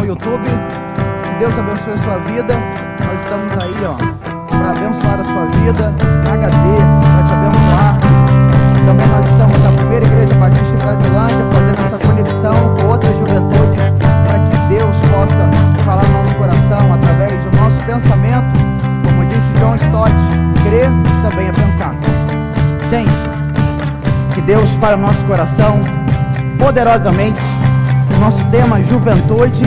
YouTube. Que Deus abençoe a sua vida. Nós estamos aí, para abençoar a sua vida, HD, para te abençoar. Também nós estamos na primeira igreja batista em Brasilândia, fazendo essa conexão com outras juventudes, para que Deus possa falar no nosso coração através do nosso pensamento. Como disse John Stott, crer também é pensar. Gente, que Deus fale no nosso coração poderosamente. O nosso tema: juventude,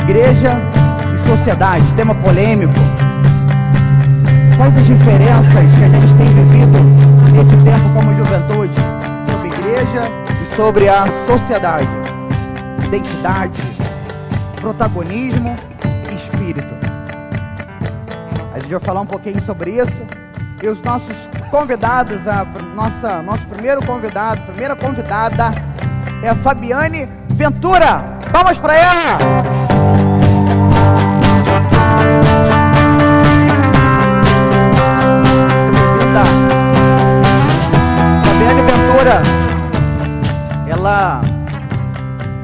igreja e sociedade. Tema polêmico. Quais as diferenças que a gente tem vivido nesse tempo como juventude? Sobre igreja e sobre a sociedade. Identidade, protagonismo e espírito. A gente vai falar um pouquinho sobre isso. E os nossos convidados, nosso primeiro convidado, primeira convidada é a Fabiane Ventura. Vamos para ela! Fabiane Ventura, ela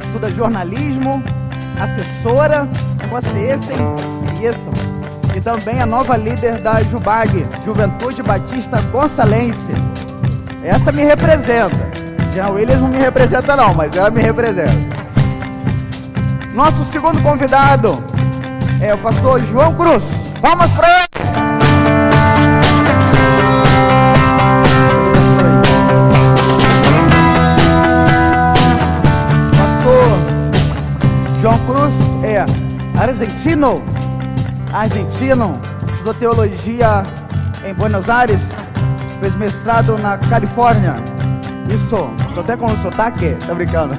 estuda jornalismo, assessora, negócio esse, hein? Isso. E também a nova líder da JUBAG, Juventude Batista Gonçalense. Essa me representa. Jean Williams não me representa não, mas ela me representa. Nosso segundo convidado é o pastor João Cruz. Vamos para ele! Pastor João Cruz é argentino, estudou teologia em Buenos Aires, fez mestrado na Califórnia. Isso, tô até com o sotaque, tá brincando.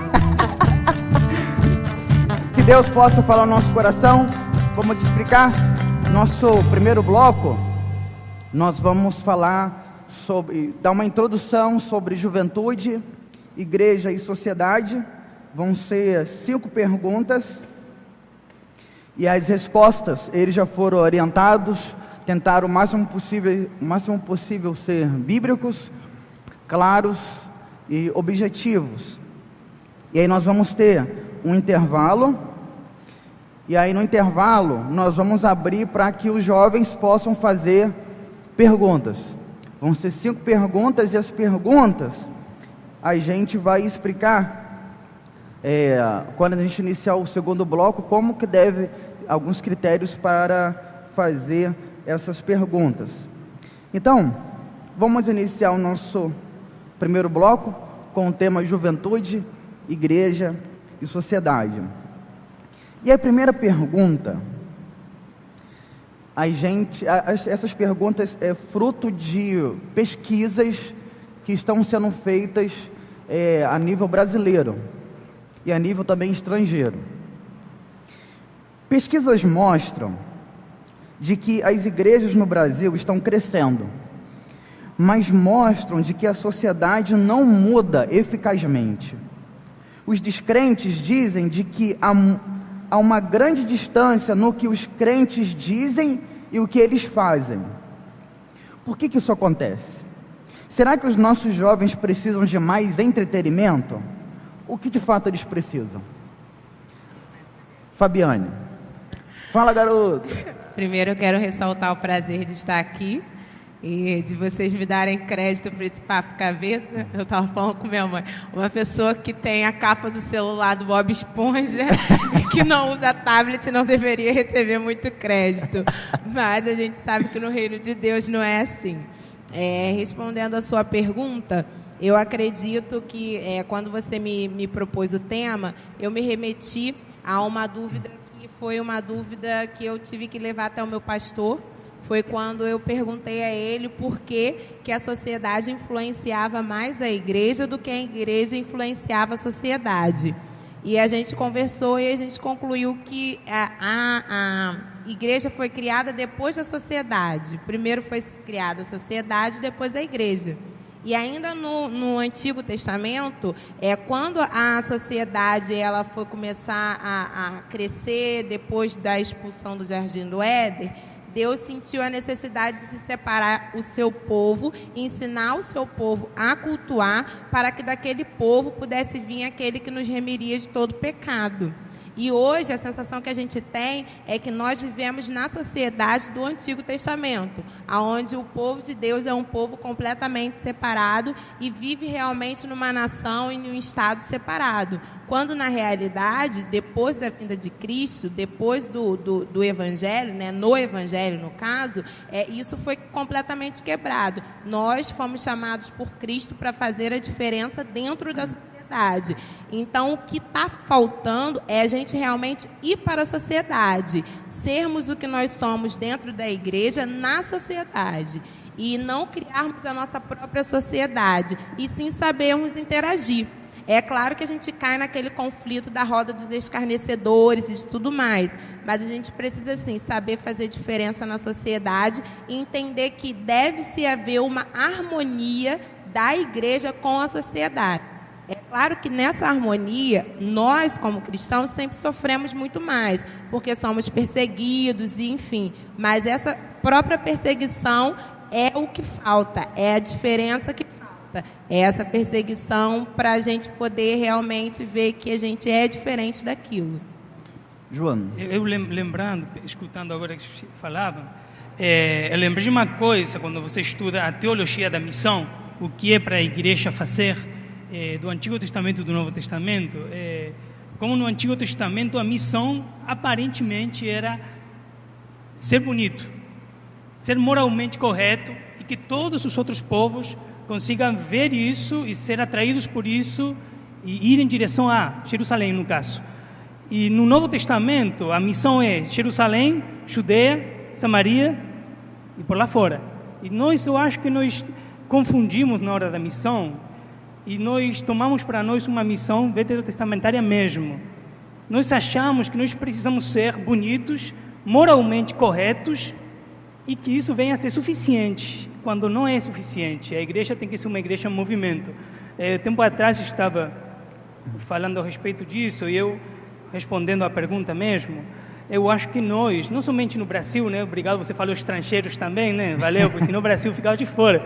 Que Deus possa falar no nosso coração. Vamos te explicar. Nosso primeiro bloco, nós vamos falar dar uma introdução sobre juventude, igreja e sociedade. Vão ser 5 perguntas. E as respostas, eles já foram orientados, tentaram o máximo possível ser bíblicos, claros e objetivos. E aí nós vamos ter um intervalo. E aí no intervalo nós vamos abrir para que os jovens possam fazer perguntas. Vão ser 5 perguntas, e as perguntas a gente vai explicar quando a gente iniciar o segundo bloco, como que deve, alguns critérios para fazer essas perguntas. Então, vamos iniciar o nosso primeiro bloco com o tema juventude, igreja e sociedade. E a primeira pergunta, essas perguntas é fruto de pesquisas que estão sendo feitas a nível brasileiro e a nível também estrangeiro. Pesquisas mostram de que as igrejas no Brasil estão crescendo, mas mostram de que a sociedade não muda eficazmente. Os descrentes dizem de que há uma grande distância no que os crentes dizem e o que eles fazem. Por que isso acontece? Será que os nossos jovens precisam de mais entretenimento? O que de fato eles precisam? Fabiane, fala, garoto. Primeiro eu quero ressaltar o prazer de estar aqui e de vocês me darem crédito por esse papo cabeça. Eu estava falando com minha mãe, uma pessoa que tem a capa do celular do Bob Esponja e que não usa tablet não deveria receber muito crédito, mas a gente sabe que no reino de Deus não é assim. Respondendo a sua pergunta, eu acredito que quando você me propôs o tema, eu me remeti a uma dúvida que foi uma dúvida que eu tive que levar até o meu pastor. Foi quando eu perguntei a ele por que a sociedade influenciava mais a igreja do que a igreja influenciava a sociedade. E a gente conversou e a gente concluiu que a igreja foi criada depois da sociedade. Primeiro foi criada a sociedade, depois a igreja. E ainda no Antigo Testamento, quando a sociedade ela foi começar a crescer depois da expulsão do Jardim do Éden, Deus sentiu a necessidade de se separar o seu povo, ensinar o seu povo a cultuar, para que daquele povo pudesse vir aquele que nos remiria de todo pecado. E hoje a sensação que a gente tem é que nós vivemos na sociedade do Antigo Testamento, onde o povo de Deus é um povo completamente separado e vive realmente numa nação e em um estado separado. Quando, na realidade, depois da vinda de Cristo, depois do Evangelho, né, no Evangelho, no caso, isso foi completamente quebrado. Nós fomos chamados por Cristo para fazer a diferença dentro da sociedade. Então, o que está faltando é a gente realmente ir para a sociedade, sermos o que nós somos dentro da igreja na sociedade. E não criarmos a nossa própria sociedade, e sim sabermos interagir. É claro que a gente cai naquele conflito da roda dos escarnecedores e de tudo mais, mas a gente precisa, sim, saber fazer diferença na sociedade e entender que deve-se haver uma harmonia da igreja com a sociedade. É claro que nessa harmonia, nós, como cristãos, sempre sofremos muito mais, porque somos perseguidos, e enfim, mas essa própria perseguição é o que falta, é a diferença que falta. É essa perseguição para a gente poder realmente ver que a gente é diferente daquilo. João. Eu lembrando, escutando agora que vocês falavam, eu lembrei de uma coisa, quando você estuda a teologia da missão, o que é para a igreja fazer, do Antigo Testamento e do Novo Testamento, como no Antigo Testamento a missão aparentemente era ser bonito, ser moralmente correto, e que todos os outros povos consigam ver isso e ser atraídos por isso e ir em direção a Jerusalém, no caso. E no Novo Testamento, a missão é Jerusalém, Judeia, Samaria e por lá fora. E eu acho que nós confundimos na hora da missão e nós tomamos para nós uma missão veterotestamentária mesmo. Nós achamos que nós precisamos ser bonitos, moralmente corretos, e que isso venha a ser suficiente, quando não é suficiente. A igreja tem que ser uma igreja em movimento. Tempo atrás eu estava falando a respeito disso, e eu respondendo à pergunta mesmo, eu acho que nós, não somente no Brasil, né? Obrigado, você falou estrangeiros também, né? Valeu, porque senão o Brasil ficava de fora.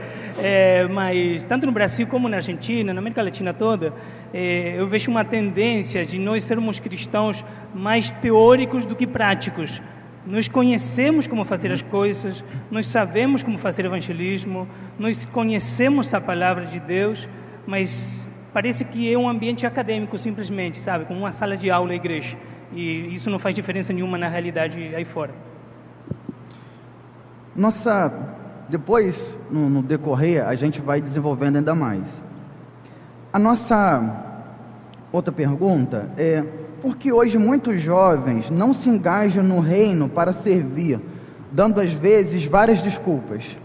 Mas tanto no Brasil como na Argentina, na América Latina toda, eu vejo uma tendência de nós sermos cristãos mais teóricos do que práticos. Nós conhecemos como fazer as coisas, nós sabemos como fazer evangelismo, nós conhecemos a palavra de Deus, mas parece que é um ambiente acadêmico simplesmente, sabe? Como uma sala de aula, a igreja. E isso não faz diferença nenhuma na realidade aí fora. Depois, no decorrer, a gente vai desenvolvendo ainda mais. A nossa outra pergunta é: por que hoje muitos jovens não se engajam no reino para servir, dando às vezes várias desculpas?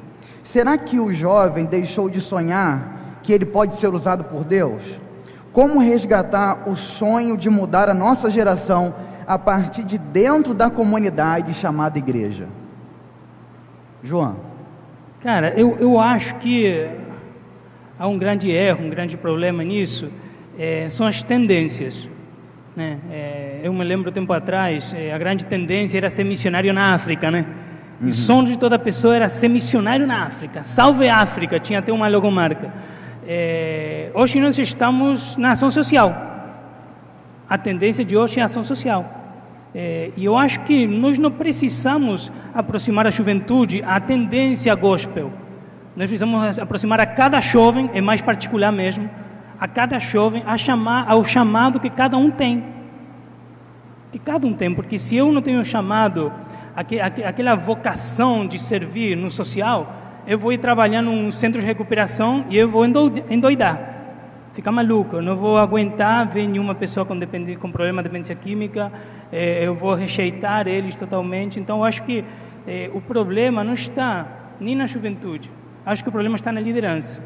Será que o jovem deixou de sonhar que ele pode ser usado por Deus? Como resgatar o sonho de mudar a nossa geração a partir de dentro da comunidade chamada igreja? João. Cara, eu acho que há um grande erro, um grande problema nisso, são as tendências. Né? Eu me lembro tempo atrás, a grande tendência era ser missionário na África, né? E o sonho de toda pessoa era ser missionário na África. Salve África, tinha até uma logomarca. Hoje nós estamos na ação social. A tendência de hoje é a ação social. E eu acho que nós não precisamos aproximar a juventude à tendência gospel. Nós precisamos aproximar a cada jovem, é mais particular mesmo, a cada jovem ao chamado que cada um tem. Que cada um tem, porque se eu não tenho chamado, aquela vocação de servir no social, eu vou ir trabalhar num centro de recuperação e eu vou endoidar, ficar maluco. Eu não vou aguentar ver nenhuma pessoa com problema de dependência química, eu vou rejeitar eles totalmente. Então eu acho que o problema não está nem na juventude, acho que o problema está na liderança,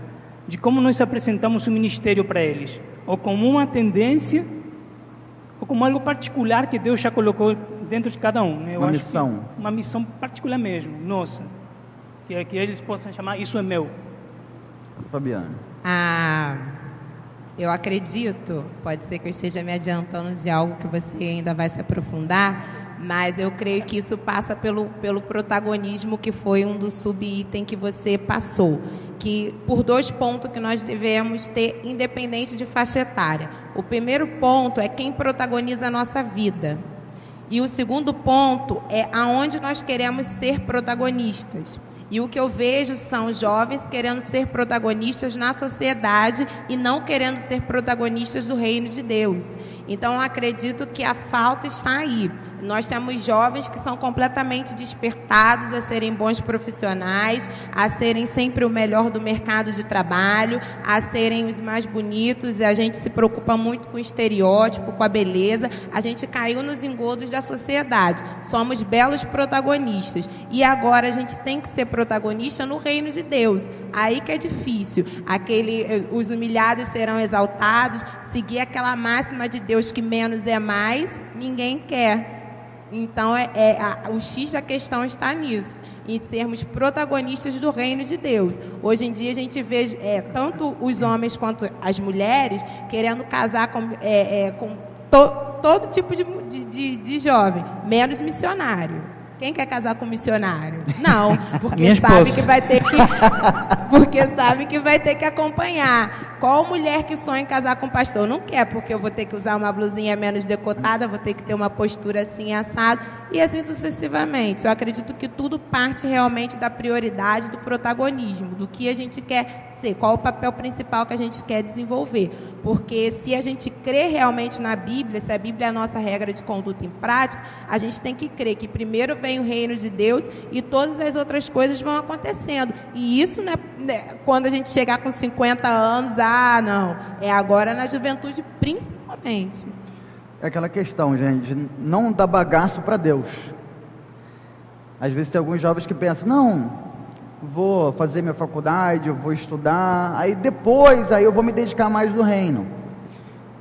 de como nós apresentamos o ministério para eles, ou como uma tendência, ou como algo particular que Deus já colocou dentro de cada um. Eu uma acho missão. Uma missão particular mesmo, nossa, que eles possam chamar, isso é meu. Fabiana. Eu acredito, pode ser que eu esteja me adiantando de algo que você ainda vai se aprofundar, mas eu creio que isso passa pelo protagonismo, que foi um dos sub-itens que você passou, por 2 pontos que nós devemos ter, independente de faixa etária. O primeiro ponto é quem protagoniza a nossa vida. E o segundo ponto é aonde nós queremos ser protagonistas. E o que eu vejo são jovens querendo ser protagonistas na sociedade e não querendo ser protagonistas do reino de Deus. Então, eu acredito que a falta está aí. Nós temos jovens que são completamente despertados a serem bons profissionais, a serem sempre o melhor do mercado de trabalho, a serem os mais bonitos, e a gente se preocupa muito com o estereótipo, com a beleza. A gente caiu nos engodos da sociedade. Somos belos protagonistas. E agora a gente tem que ser protagonista no reino de Deus. Aí que é difícil. Os humilhados serão exaltados, seguir aquela máxima de Deus que menos é mais, ninguém quer. Então, o X da questão está nisso, em sermos protagonistas do reino de Deus. Hoje em dia, a gente vê tanto os homens quanto as mulheres querendo casar com todo tipo de jovem, menos missionário. Quem quer casar com missionário? Não, porque sabe que vai ter que acompanhar. Qual mulher que sonha em casar com pastor? Não quer, porque eu vou ter que usar uma blusinha menos decotada, vou ter que ter uma postura assim assado, e assim sucessivamente. Eu acredito que tudo parte realmente da prioridade, do protagonismo, do que a gente quer ser, qual o papel principal que a gente quer desenvolver. Porque se a gente crê realmente na Bíblia, se a Bíblia é a nossa regra de conduta em prática, a gente tem que crer que primeiro vem o reino de Deus e todas as outras coisas vão acontecendo. E isso não é quando a gente chegar com 50 anos, não. É agora na juventude, principalmente. É aquela questão, gente, não dar bagaço para Deus. Às vezes tem alguns jovens que pensam, não, vou fazer minha faculdade, eu vou estudar, aí depois eu vou me dedicar mais no reino.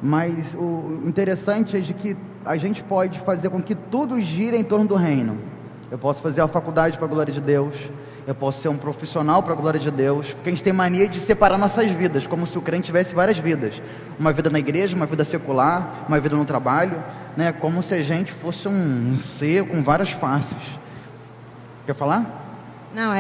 Mas o interessante é de que a gente pode fazer com que tudo gire em torno do reino. Eu posso fazer a faculdade para a glória de Deus, eu posso ser um profissional para a glória de Deus, porque a gente tem mania de separar nossas vidas, como se o crente tivesse várias vidas. Uma vida na igreja, uma vida secular, uma vida no trabalho, né? Como se a gente fosse um ser com várias faces. Quer falar? Não,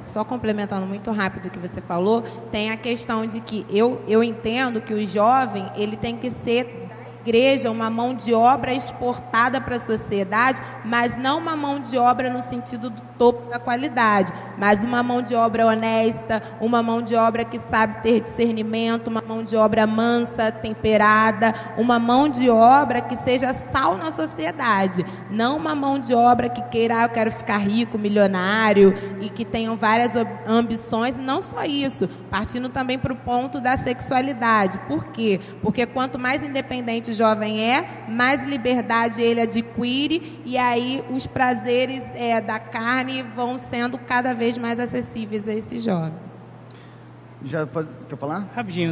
só complementando muito rápido o que você falou, tem a questão de que eu entendo que o jovem, ele tem que ser igreja uma mão de obra exportada para a sociedade, mas não uma mão de obra no sentido do topo da qualidade, mas uma mão de obra honesta, uma mão de obra que sabe ter discernimento, uma mão de obra mansa, temperada, uma mão de obra que seja sal na sociedade, não uma mão de obra que queira, eu quero ficar rico, milionário, e que tenham várias ambições, e não só isso, partindo também para o ponto da sexualidade. Por quê? Porque quanto mais independente o jovem mais liberdade ele adquire, e aí os prazeres da carne vão sendo cada vez mais acessíveis a esse jovem. Quer falar? Rapidinho,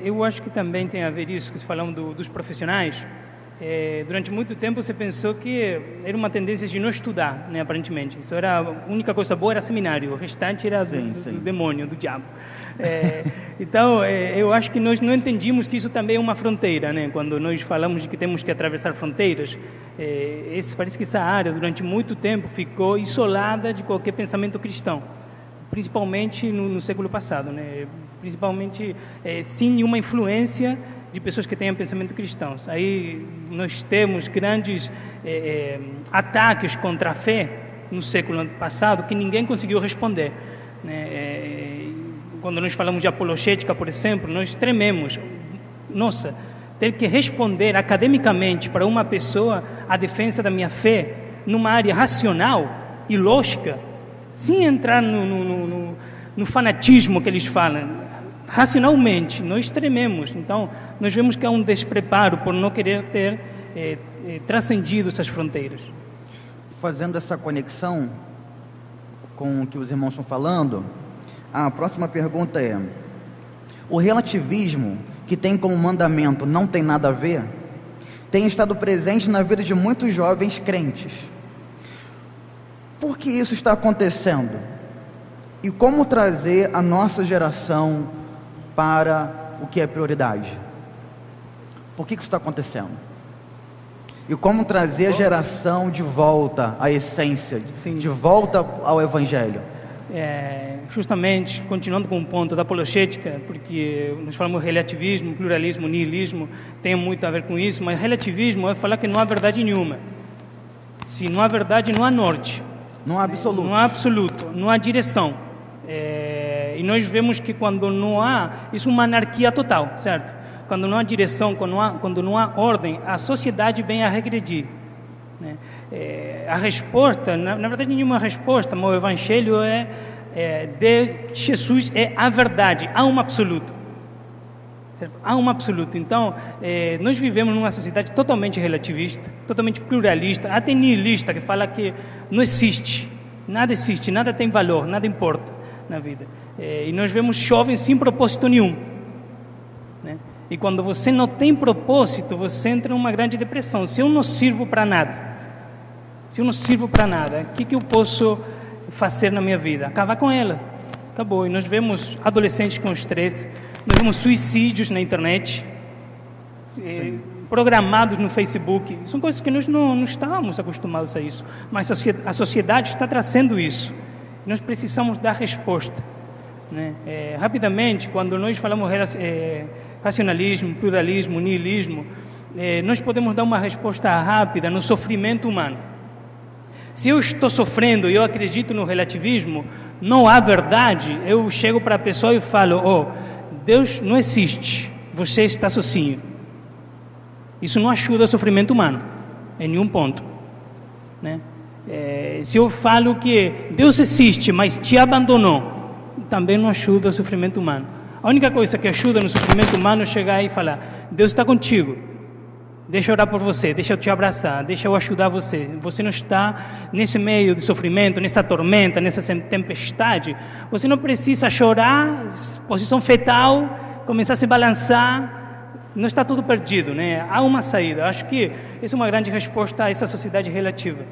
eu acho que também tem a ver isso que você falou dos profissionais. Durante muito tempo você pensou que era uma tendência de não estudar, né, aparentemente. Isso era a única coisa boa, era seminário, o restante era do demônio, do diabo. Então, eu acho que nós não entendimos que isso também é uma fronteira, né? Quando nós falamos de que temos que atravessar fronteiras, parece que essa área durante muito tempo ficou isolada de qualquer pensamento cristão, principalmente no século passado, né? Principalmente sem nenhuma influência de pessoas que tenham pensamento cristãos. Aí nós temos grandes ataques contra a fé no século passado que ninguém conseguiu responder, né? Quando nós falamos de apologética, por exemplo, nós trememos. Nossa, ter que responder academicamente para uma pessoa a defesa da minha fé numa área racional e lógica, sem entrar no fanatismo que eles falam. Racionalmente, nós trememos. Então, nós vemos que há um despreparo por não querer ter transcendido essas fronteiras. Fazendo essa conexão com o que os irmãos estão falando, a próxima pergunta é: o relativismo, que tem como mandamento não tem nada a ver, tem estado presente na vida de muitos jovens crentes. Por que isso está acontecendo? E como trazer a nossa geração para o que é prioridade? Por que isso está acontecendo? E como trazer a geração de volta à essência, de volta ao Evangelho? justamente, continuando com o ponto da apologética, porque nós falamos relativismo, pluralismo, niilismo, tem muito a ver com isso, mas relativismo é falar que não há verdade nenhuma. Se não há verdade, não há norte. Não há absoluto. Não há absoluto, não há direção. E nós vemos que quando não há, isso é uma anarquia total, certo? Quando não há direção, quando não há ordem, a sociedade vem a regredir. Né? A resposta, na verdade nenhuma resposta, mas o Evangelho de Jesus é a verdade, há um absoluto, certo? Há um absoluto. Então, nós vivemos numa sociedade totalmente relativista, totalmente pluralista, até nihilista, que fala que não existe, nada tem valor, nada importa na vida. E nós vemos jovens sem propósito nenhum, né? E quando você não tem propósito, você entra numa grande depressão. Se eu não sirvo para nada, o que eu posso fazer na minha vida? Acabar com ela. Acabou. E nós vemos adolescentes com estresse, nós vemos suicídios na internet, programados no Facebook. São coisas que nós não estávamos acostumados a isso, mas a sociedade está trazendo isso. Nós precisamos dar resposta, né? Rapidamente, quando nós falamos racionalismo, pluralismo, niilismo, nós podemos dar uma resposta rápida no sofrimento humano. Se eu estou sofrendo e eu acredito no relativismo, não há verdade, eu chego para a pessoa e falo: Deus não existe, você está sozinho. Isso não ajuda o sofrimento humano, em nenhum ponto, né? Se eu falo que Deus existe, mas te abandonou, também não ajuda o sofrimento humano. A única coisa que ajuda no sofrimento humano é chegar e falar: Deus está contigo, deixa eu orar por você, deixa eu te abraçar, deixa eu ajudar você. Você não está nesse meio de sofrimento, nessa tormenta, nessa tempestade. Você não precisa chorar, posição fetal, começar a se balançar. Não está tudo perdido, né? Há uma saída. Acho que essa é uma grande resposta a essa sociedade relativa.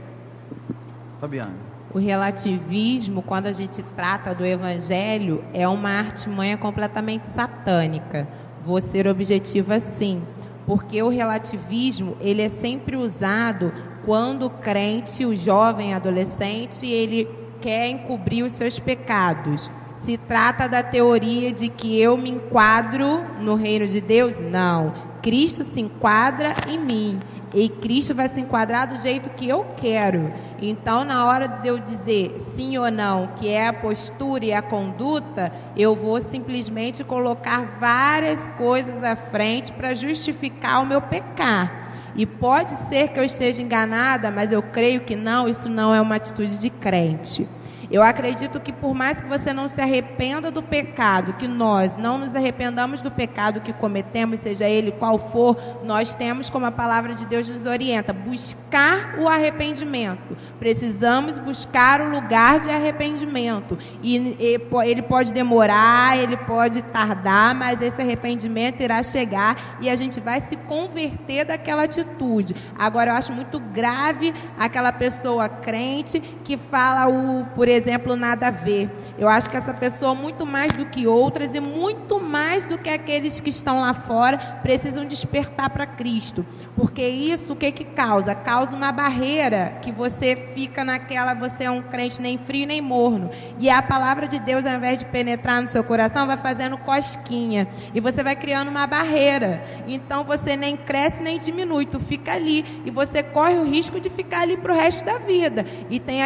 Fabiana. O relativismo, quando a gente trata do Evangelho, é uma artimanha completamente satânica. Vou ser objetiva, sim. Porque o relativismo, ele é sempre usado quando o crente, o jovem adolescente, ele quer encobrir os seus pecados. Se trata da teoria de que eu me enquadro no reino de Deus? Não. Cristo se enquadra em mim. E Cristo vai se enquadrar do jeito que eu quero. Então, na hora de eu dizer sim ou não, que é a postura e a conduta, eu vou simplesmente colocar várias coisas à frente para justificar o meu pecar. E pode ser que eu esteja enganada, mas eu creio que não, isso não é uma atitude de crente. Eu acredito que por mais que você não se arrependa do pecado, que nós não nos arrependamos do pecado que cometemos, seja ele qual for, nós temos, como a palavra de Deus nos orienta, buscar o arrependimento. Precisamos buscar o lugar de arrependimento. E ele pode demorar, ele pode tardar, mas esse arrependimento irá chegar e a gente vai se converter daquela atitude. Agora, eu acho muito grave aquela pessoa crente que fala por exemplo, nada a ver. Eu acho que essa pessoa, muito mais do que outras e muito mais do que aqueles que estão lá fora, precisam despertar para Cristo. Porque isso, o que causa? Causa uma barreira que você fica naquela, você é um crente nem frio nem morno. E a palavra de Deus, ao invés de penetrar no seu coração, vai fazendo cosquinha. E você vai criando uma barreira. Então você nem cresce nem diminui, tu fica ali. E você corre o risco de ficar ali para o resto da vida. E tem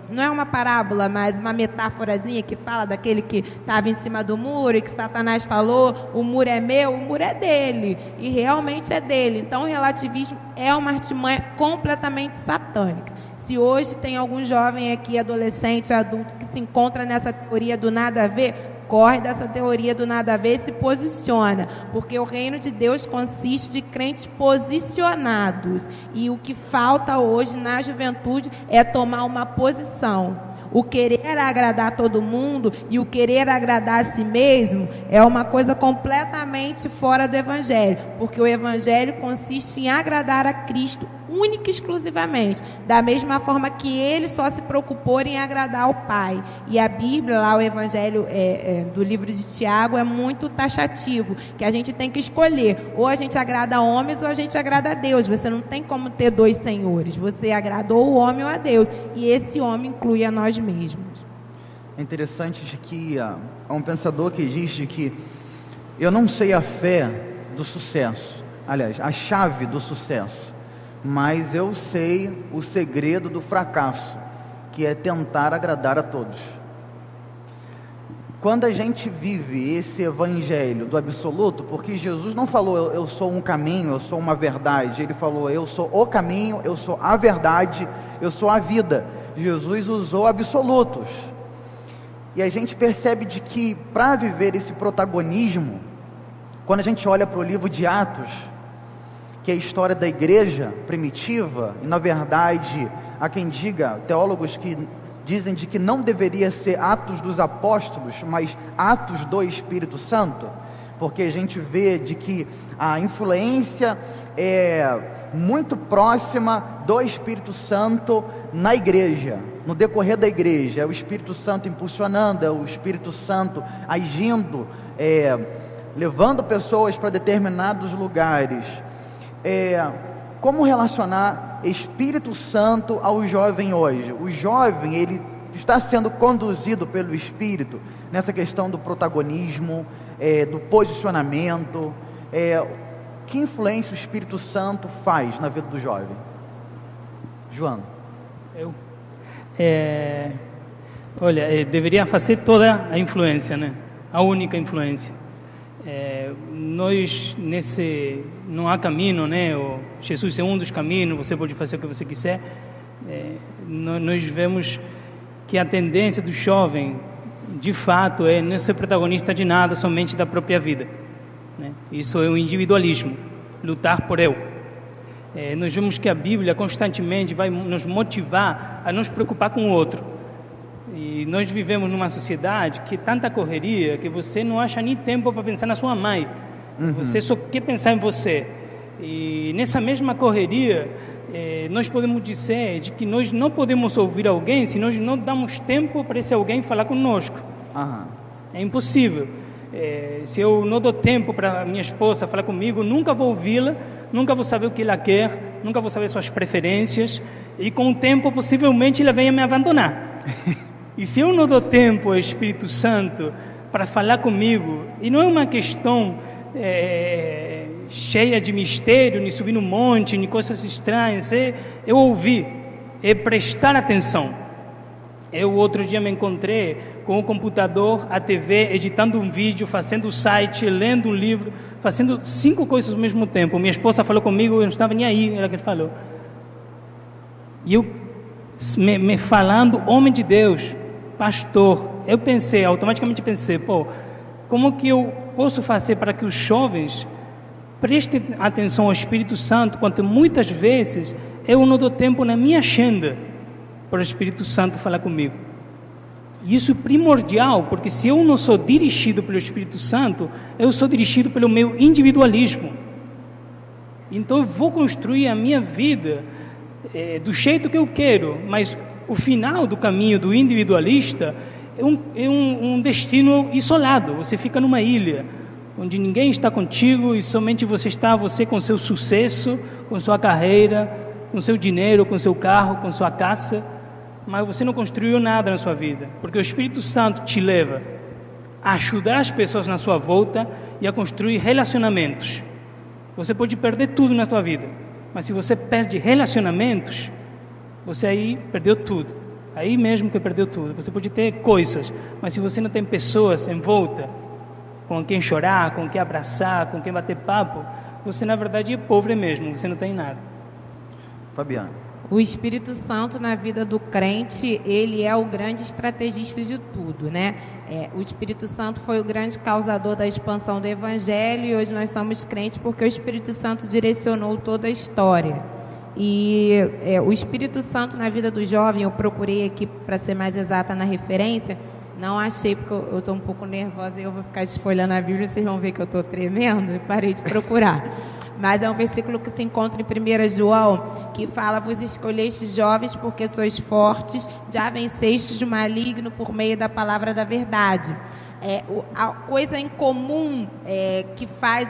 não é uma parábola, mas uma metáforazinha que fala daquele que estava em cima do muro e que Satanás falou: o muro é meu, o muro é dele. E realmente é dele. Então o relativismo é uma artimanha completamente satânica. Se hoje tem algum jovem aqui, adolescente, adulto, que se encontra nessa teoria do nada a ver, corre dessa teoria do nada a ver e se posiciona, porque o reino de Deus consiste de crentes posicionados, e o que falta hoje na juventude é tomar uma posição. O querer agradar todo mundo e o querer agradar a si mesmo é uma coisa completamente fora do Evangelho, porque o Evangelho consiste em agradar a Cristo única e exclusivamente, da mesma forma que ele só se preocupou em agradar ao Pai. E a Bíblia, lá o Evangelho do livro de Tiago, é muito taxativo, que a gente tem que escolher, ou a gente agrada a homens ou a gente agrada a Deus. Você não tem como ter dois senhores, você agradou o homem ou a Deus, e esse homem inclui a nós nós mesmos. É interessante de que há um pensador que diz de que eu não sei a fé do sucesso, aliás, a chave do sucesso, mas eu sei o segredo do fracasso, que é tentar agradar a todos. Quando a gente vive esse evangelho do absoluto, porque Jesus não falou eu sou um caminho, eu sou uma verdade, ele falou eu sou o caminho, eu sou a verdade, eu sou a vida. Jesus usou absolutos. E a gente percebe de que para viver esse protagonismo, quando a gente olha para o livro de Atos, que é a história da igreja primitiva, e na verdade, há quem diga, teólogos que dizem de que não deveria ser Atos dos Apóstolos, mas Atos do Espírito Santo, porque a gente vê de que a influência é muito próxima do Espírito Santo na igreja, no decorrer da igreja, é o Espírito Santo impulsionando, é o Espírito Santo agindo, levando pessoas para determinados lugares. Como relacionar Espírito Santo ao jovem hoje? O jovem, ele está sendo conduzido pelo Espírito nessa questão do protagonismo, do posicionamento. Que influência o Espírito Santo faz na vida do jovem? João. Olha, deveria fazer toda a influência, né? A única influência. Nós não há caminho, né? Jesus é um dos caminhos, você pode fazer o que você quiser. Nós vemos que a tendência do jovem, de fato, é não ser protagonista de nada, somente da própria vida, né? Isso é o individualismo, lutar por eu. Nós vemos que a Bíblia constantemente vai nos motivar a nos preocupar com o outro. E nós vivemos numa sociedade que é tanta correria que você não acha nem tempo para pensar na sua mãe. Você só quer pensar em você. E nessa mesma correria, nós podemos dizer de que nós não podemos ouvir alguém se nós não damos tempo para esse alguém falar conosco. É impossível. Se eu não dou tempo para minha esposa falar comigo, nunca vou ouvi-la, nunca vou saber o que ela quer, nunca vou saber suas preferências, e com o tempo possivelmente ela venha me abandonar. E se eu não dou tempo ao Espírito Santo para falar comigo, e não é uma questão cheia de mistério, nem subir no monte, nem coisas estranhas, é ouvir, é prestar atenção. Eu outro dia me encontrei com o computador, a TV, editando um vídeo, fazendo o site, lendo um livro, fazendo 5 coisas ao mesmo tempo. Minha esposa falou comigo, eu não estava nem aí, era que falou. E eu, me falando, homem de Deus, pastor, eu automaticamente pensei, como que eu posso fazer para que os jovens prestem atenção ao Espírito Santo, quando muitas vezes eu não dou tempo na minha agenda para o Espírito Santo falar comigo. E isso é primordial, porque se eu não sou dirigido pelo Espírito Santo, eu sou dirigido pelo meu individualismo. Então eu vou construir a minha vida do jeito que eu quero, mas o final do caminho do individualista é um destino isolado. Você fica numa ilha, onde ninguém está contigo e somente você com seu sucesso, com sua carreira, com seu dinheiro, com seu carro, com sua casa, mas você não construiu nada na sua vida, porque o Espírito Santo te leva a ajudar as pessoas na sua volta e a construir relacionamentos. Você pode perder tudo na sua vida, mas se você perde relacionamentos, você aí perdeu tudo. Aí mesmo que perdeu tudo. Você pode ter coisas, mas se você não tem pessoas em volta, com quem chorar, com quem abraçar, com quem bater papo, você na verdade é pobre mesmo, você não tem nada. Fabiana. O Espírito Santo na vida do crente, ele é o grande estrategista de tudo, né? O Espírito Santo foi o grande causador da expansão do Evangelho e hoje nós somos crentes porque o Espírito Santo direcionou toda a história. E o Espírito Santo na vida do jovem, eu procurei aqui para ser mais exata na referência, não achei porque eu estou um pouco nervosa e eu vou ficar desfolhando a Bíblia, vocês vão ver que eu estou tremendo e parei de procurar. Mas é um versículo que se encontra em 1 João, que fala: vos escolhestes jovens porque sois fortes, já vencestes o maligno por meio da palavra da verdade. a coisa em comum que faz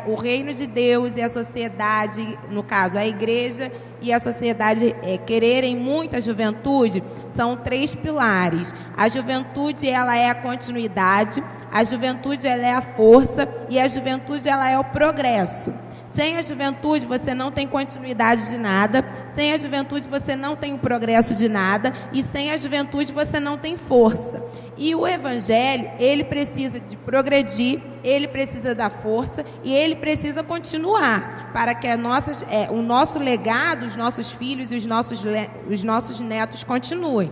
o reino de Deus e a sociedade, no caso a igreja e a sociedade quererem muito a juventude, são 3 pilares. A juventude, ela é a continuidade, a juventude, ela é a força e a juventude, ela é o progresso. Sem a juventude você não tem continuidade de nada, sem a juventude você não tem o progresso de nada e sem a juventude você não tem força. E o evangelho, ele precisa de progredir, ele precisa da força e ele precisa continuar para que o nosso legado, os nossos filhos e os nossos netos continuem.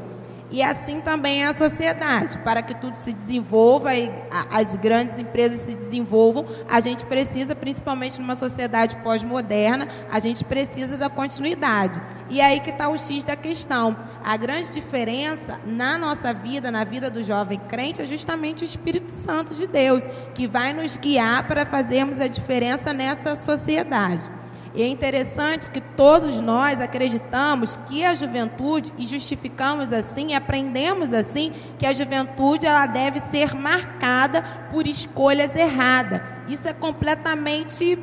E assim também é a sociedade. Para que tudo se desenvolva e as grandes empresas se desenvolvam, a gente precisa, principalmente numa sociedade pós-moderna, a gente precisa da continuidade. E aí que está o X da questão. A grande diferença na nossa vida, na vida do jovem crente, é justamente o Espírito Santo de Deus, que vai nos guiar para fazermos a diferença nessa sociedade. E é interessante que todos nós acreditamos que a juventude, e justificamos assim, aprendemos assim, que a juventude ela deve ser marcada por escolhas erradas. Isso é completamente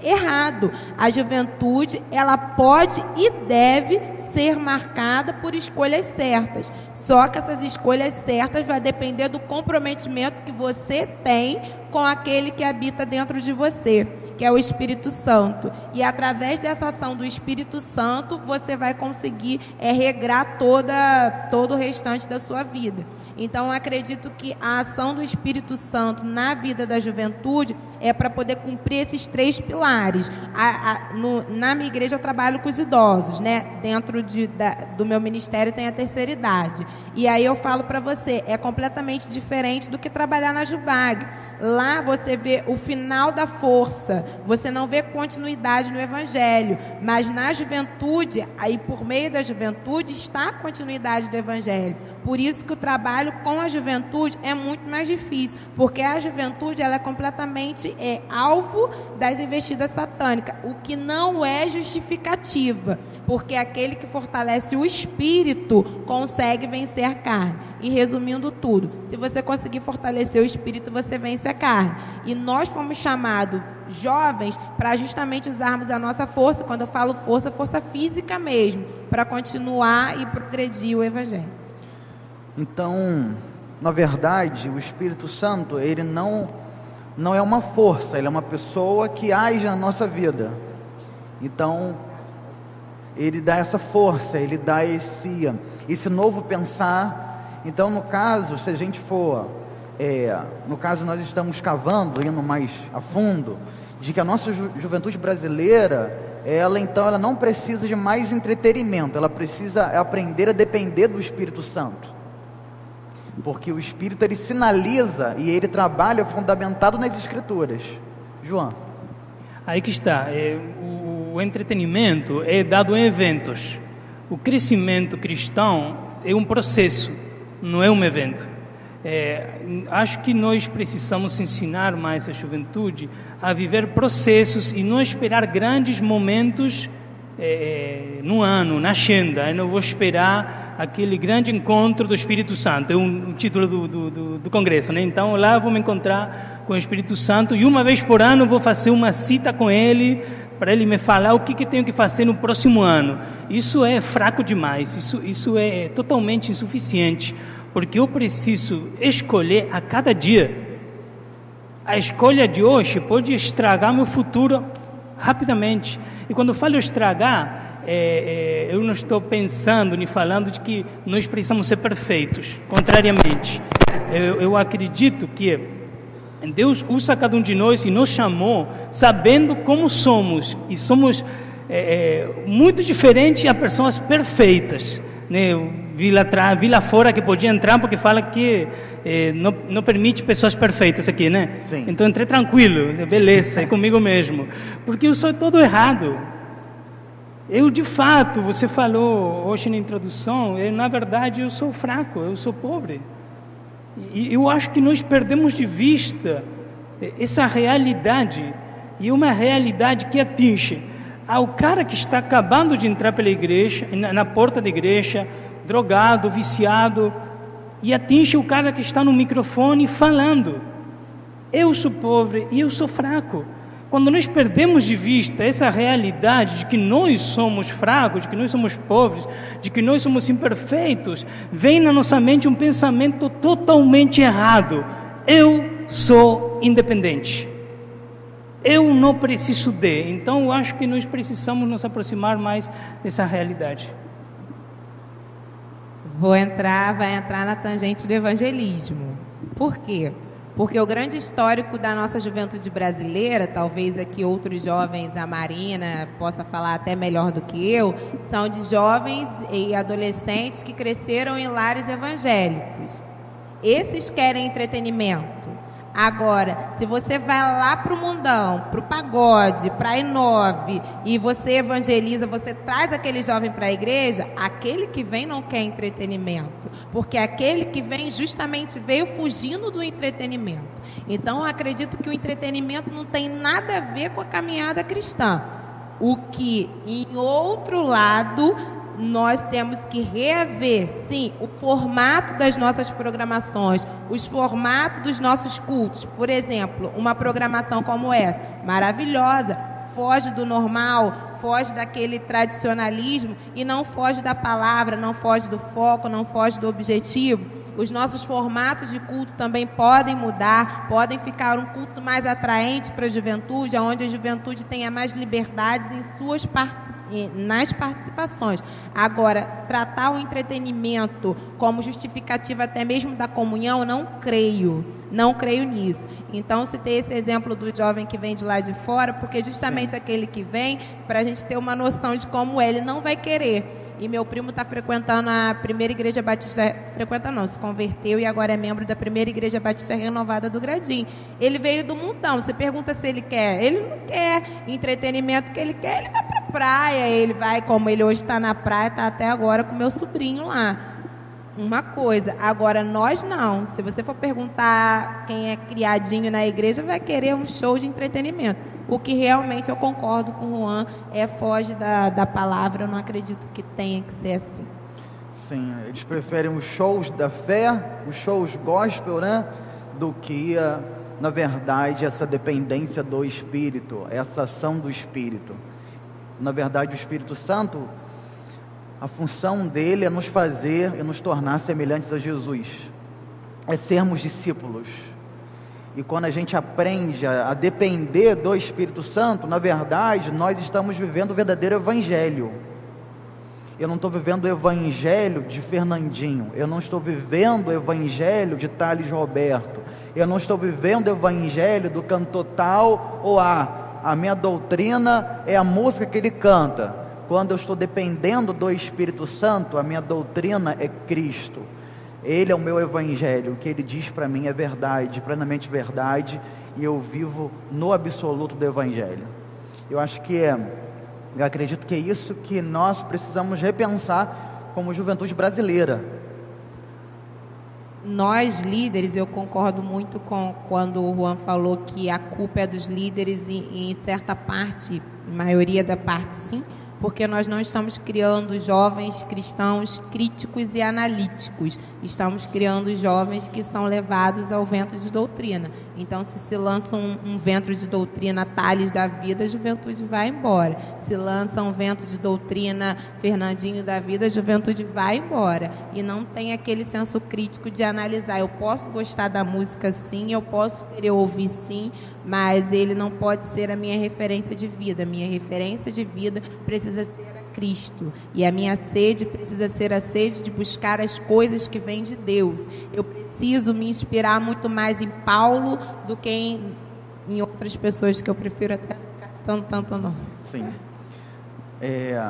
errado. A juventude ela pode e deve ser marcada por escolhas certas. Só que essas escolhas certas vai depender do comprometimento que você tem com aquele que habita dentro de você, que é o Espírito Santo. E através dessa ação do Espírito Santo, você vai conseguir regrar todo o restante da sua vida. Então, eu acredito que a ação do Espírito Santo na vida da juventude é para poder cumprir esses 3 pilares. Na minha igreja eu trabalho com os idosos, né? Dentro do meu ministério tem a terceira idade. E aí eu falo para você, é completamente diferente do que trabalhar na Jubag. Lá você vê o final da força, você não vê continuidade no Evangelho, mas na juventude, aí por meio da juventude, está a continuidade do Evangelho. Por isso que o trabalho com a juventude é muito mais difícil, porque a juventude ela é completamente alvo das investidas satânicas, o que não é justificativa, porque aquele que fortalece o espírito consegue vencer a carne. E resumindo tudo, se você conseguir fortalecer o espírito, você vence a carne. E nós fomos chamados jovens para justamente usarmos a nossa força, quando eu falo força, força física mesmo, para continuar e progredir o Evangelho. Então, na verdade, o Espírito Santo, ele não é uma força, ele é uma pessoa que age na nossa vida. Então, ele dá essa força, ele dá esse novo pensar. Então, no caso, se a gente for, no caso nós estamos cavando, indo mais a fundo, de que a nossa juventude brasileira, ela não precisa de mais entretenimento, ela precisa aprender a depender do Espírito Santo. Porque o Espírito, ele sinaliza e ele trabalha fundamentado nas Escrituras. João. Aí que está, o entretenimento é dado em eventos. O crescimento cristão é um processo, não é um evento. Acho que nós precisamos ensinar mais a juventude a viver processos e não esperar grandes momentos no ano, na agenda. Eu não vou esperar aquele grande encontro do Espírito Santo, é o título do congresso, né? Então lá eu vou me encontrar com o Espírito Santo e uma vez por ano vou fazer uma cita com ele, para ele me falar o que tenho que fazer no próximo ano. Isso é fraco demais, isso é totalmente insuficiente, porque eu preciso escolher a cada dia. A escolha de hoje pode estragar meu futuro rapidamente. E quando eu falo estragar, eu não estou pensando nem falando de que nós precisamos ser perfeitos. Contrariamente, eu acredito que Deus usa cada um de nós e nos chamou sabendo como somos. E somos muito diferentes a pessoas perfeitas, né? Vi lá fora que podia entrar porque fala que não permite pessoas perfeitas aqui, né? Sim. Então entrei tranquilo, beleza, é comigo mesmo, porque eu sou todo errado. Eu, de fato, você falou hoje na introdução, na verdade eu sou fraco, eu sou pobre. E eu acho que nós perdemos de vista essa realidade, e uma realidade que atinge ao cara que está acabando de entrar pela igreja, na porta da igreja, drogado, viciado, e atinge o cara que está no microfone falando. Eu sou pobre e eu sou fraco. Quando nós perdemos de vista essa realidade de que nós somos fracos, de que nós somos pobres, de que nós somos imperfeitos, vem na nossa mente um pensamento totalmente errado. Eu sou independente. Eu não preciso de. Então, eu acho que nós precisamos nos aproximar mais dessa realidade. Vai entrar na tangente do evangelismo. Por quê? Porque o grande histórico da nossa juventude brasileira, talvez aqui outros jovens, a Marina possa falar até melhor do que eu, são de jovens e adolescentes que cresceram em lares evangélicos. Esses querem entretenimento. Agora, se você vai lá para o mundão, para o pagode, para a I9, e você evangeliza, você traz aquele jovem para a igreja, aquele que vem não quer entretenimento, porque aquele que vem justamente veio fugindo do entretenimento. Então, eu acredito que o entretenimento não tem nada a ver com a caminhada cristã. O que, em outro lado, nós temos que rever, sim, o formato das nossas programações, os formatos dos nossos cultos. Por exemplo, uma programação como essa, maravilhosa, foge do normal, foge daquele tradicionalismo e não foge da palavra, não foge do foco, não foge do objetivo. Os nossos formatos de culto também podem mudar, podem ficar um culto mais atraente para a juventude, onde a juventude tenha mais liberdades em suas nas participações. Agora, tratar o entretenimento como justificativa até mesmo da comunhão, não creio nisso. Então, citei esse exemplo do jovem que vem de lá de fora, porque justamente aquele que vem, para a gente ter uma noção de como ele não vai querer. E meu primo está frequentando a primeira igreja batista, se converteu e agora é membro da primeira igreja batista renovada do Gradim. Ele veio do mundão, você pergunta se ele quer, ele não quer entretenimento, que ele quer, ele vai para a praia, ele vai, como ele hoje está na praia, está até agora com meu sobrinho lá. Uma coisa, agora nós não, se você for perguntar quem é criadinho na igreja, vai querer um show de entretenimento. O que realmente eu concordo com o Juan foge da palavra, eu não acredito que tenha que ser assim. Sim, eles preferem os shows da fé, os shows gospel, né? Do que, na verdade, essa dependência do Espírito, essa ação do Espírito. Na verdade, o Espírito Santo, a função dele é nos fazer e nos tornar semelhantes a Jesus. É sermos discípulos. E quando a gente aprende a depender do Espírito Santo, na verdade, nós estamos vivendo o verdadeiro evangelho. Eu não estou vivendo o evangelho de Fernandinho, eu não estou vivendo o evangelho de Thales Roberto, eu não estou vivendo o evangelho do cantor tal ou a minha doutrina é a música que ele canta. Quando eu estou dependendo do Espírito Santo, a minha doutrina é Cristo. Ele é o meu evangelho, o que ele diz para mim é verdade, plenamente verdade, e eu vivo no absoluto do evangelho. Eu acredito que é isso que nós precisamos repensar como juventude brasileira. Nós líderes, eu concordo muito com quando o Juan falou que a culpa é dos líderes e em certa parte, maioria da parte sim, porque nós não estamos criando jovens cristãos críticos e analíticos, estamos criando jovens que são levados ao vento de doutrina. Então, se lança um vento de doutrina Thales da vida, a juventude vai embora. Se lança um vento de doutrina Fernandinho da vida, a juventude vai embora. E não tem aquele senso crítico de analisar. Eu posso gostar da música sim, eu posso querer ouvir sim, mas ele não pode ser a minha referência de vida. A minha referência de vida precisa ser a Cristo. E a minha sede precisa ser a sede de buscar as coisas que vêm de Deus. Eu preciso me inspirar muito mais em Paulo do que em outras pessoas que eu prefiro até ficar citando tanto não. Sim. É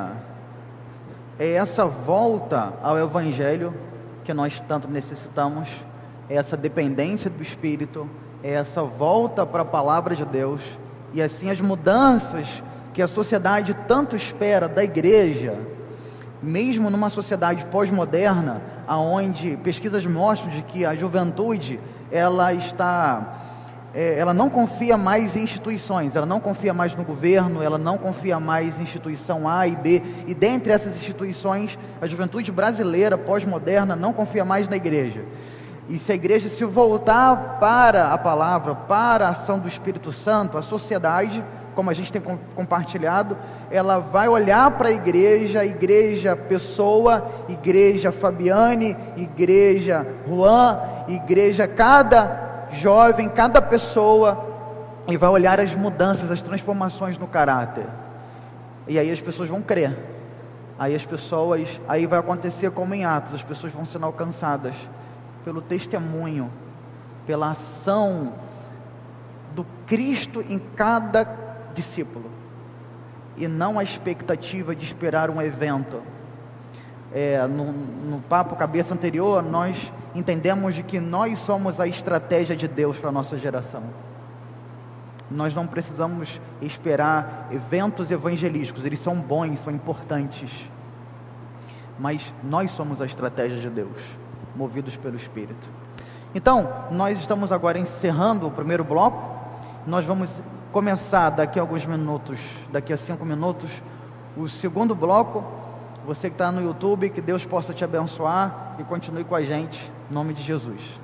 essa volta ao Evangelho que nós tanto necessitamos, é essa dependência do Espírito, é essa volta para a Palavra de Deus, e assim as mudanças que a sociedade tanto espera da igreja, mesmo numa sociedade pós-moderna, onde pesquisas mostram de que a juventude ela está ela não confia mais em instituições, ela não confia mais no governo, ela não confia mais em instituição A e B, e dentre essas instituições, a juventude brasileira pós-moderna não confia mais na igreja. E se a igreja se voltar para a palavra, para a ação do Espírito Santo, a sociedade, como a gente tem compartilhado, ela vai olhar para a igreja pessoa, igreja Fabiane, igreja Juan, igreja cada jovem, cada pessoa, e vai olhar as mudanças, as transformações no caráter, e aí as pessoas vão crer, aí vai acontecer como em Atos, as pessoas vão sendo alcançadas pelo testemunho, pela ação do Cristo em cada discípulo, e não a expectativa de esperar um evento. No papo cabeça anterior, nós entendemos de que nós somos a estratégia de Deus para a nossa geração. Nós não precisamos esperar eventos evangelísticos, eles são bons, são importantes, mas nós somos a estratégia de Deus, movidos pelo Espírito. Então, nós estamos agora encerrando o primeiro bloco. Nós vamos começar daqui a alguns minutos, daqui a 5 minutos, o segundo bloco. Você que está no YouTube, que Deus possa te abençoar e continue com a gente, em nome de Jesus.